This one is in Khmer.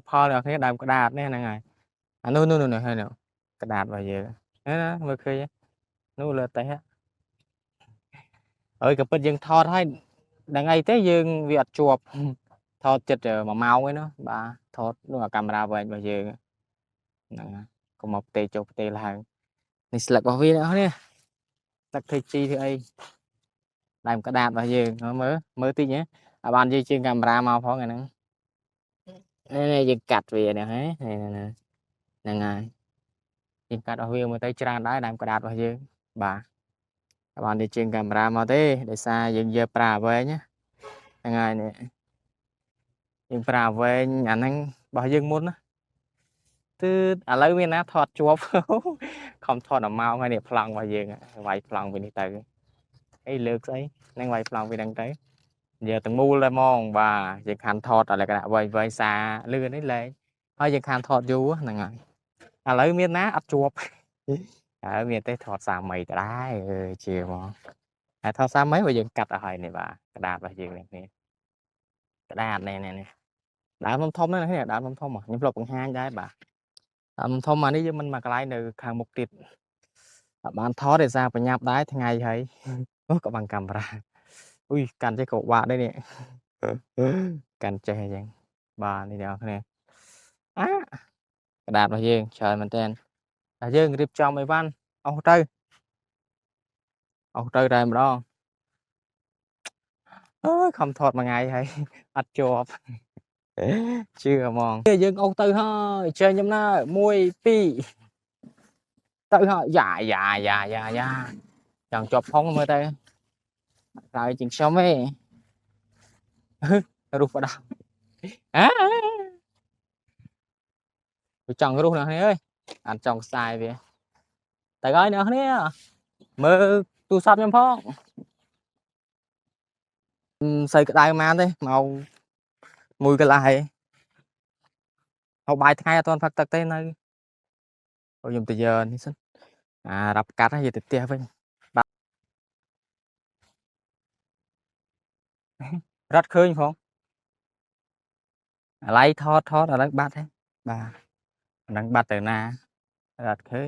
ផលអ្នកគ្នាដើមក្តារនេះហ្នឹងហើយអានោះនោះហើយនោះក្តាររបស់យើងណាមើលឃើញនោះលើតេះអើយក៏ពិតយើងថតហើយដឹងអីទេយើងវាអត់ជាប់ថតចិត្ត1 ម៉ោងឯនោះបាទថតនោះអាកាមេរ៉ាវែងរបស់យើងហ្នឹងហើយកុំមកផ្ទេចុះផ្ទេឡើងនេះស្លឹករបស់វាអ្នកនេះស្លឹកធ្វើជីធ្វើអីដើមក្តាររបស់យើងមើលតិចហ៎អាបានយើងជើងកាមេរ៉ាមកផងអាហ្នឹងនេះយើងកាត់វានេះហ៎ហ្នឹងហើយយើងកាត់របស់វាមើលទៅច្រើនដែរដើមក្តាររបស់យើងបាទបានយើងជើងកាមេរ៉ាមកទេដោយសារយើងយកប្រើវែងហ្នឹងហើយនេះយើងប្រើវែងអាហ្នឹងរបស់យើងមុនណាគឺឥឡូវមានណាថតជាប់ខំថត1 ម៉ោងហើយនេះប្លង់របស់យើងវាយប្លង់វានេះទៅអីលើកស្អីហ្នឹងវាយប្លង់វាហ្នឹងទៅយកទាំងមូលតែហ្មងបាទយើងខាន់ថតលក្ខណៈវាយសារលឿននេះលែងហើយយើងខាន់ថតយូរហ្នឹងហើយឥឡូវមានណាអត់ជាប់ហើយមានទេថតសាមីក៏ដែរជាហ្មងហើយថតសាមីបើយើងកាត់ឲ្យហើយនេះបាទក្តាររបស់យើងនេះក្តារនេះដើមធំហ្នឹងនេះដើមធំខ្ញុំធ្លាប់បង្ហាញដែរបាទដើមធំអានេះយើងមិនមកកន្លែងនៅខាងមុខទៀតអត់បានថតដោយសារប្រញាប់ដែរថ្ងៃហើយអូក៏បាំងកាមេរ៉ាអុយកាន់ចេះក៏បាក់ដែរនេះកាន់ចេះអញ្ចឹងបាទនេះអ្នកនរគ្នាក្តាររបស់យើងច្រើនមែនតើតែយើងរៀបចំអីវ៉ាន់អស់ទៅតែម្ដងអើយខំថតមួយថ្ងៃហើយអត់ជាប់ជឿហ្មងយើងអស់ទៅហើយចេញដំណើរ1 2ទៅហើយយ៉ាចង់ជាប់ផងមើលទៅឡើយជាងខ្ញុំទេរុះបដោះចង់រុះអ្នកនេះអើយអត់ចង់ខ្សែវាទៅហើយអ្នកនេះមើលទូរស័ព្ទខ្ញុំផងស្អីក្តៅម៉ានទេម៉ោង1 កន្លះហើយហូបបាយថ្ងៃអត់ទាន់ផឹកទឹកទេនៅខ្ញុំទៅយកនេះសិនរាប់កាត់ហើយយកទៅផ្ទះវិញបាទរត់ឃើញផងអាឡ័យថតឥឡូវបាត់ហើយបាទមិនដឹងបាត់ទៅណារត់ឃើញ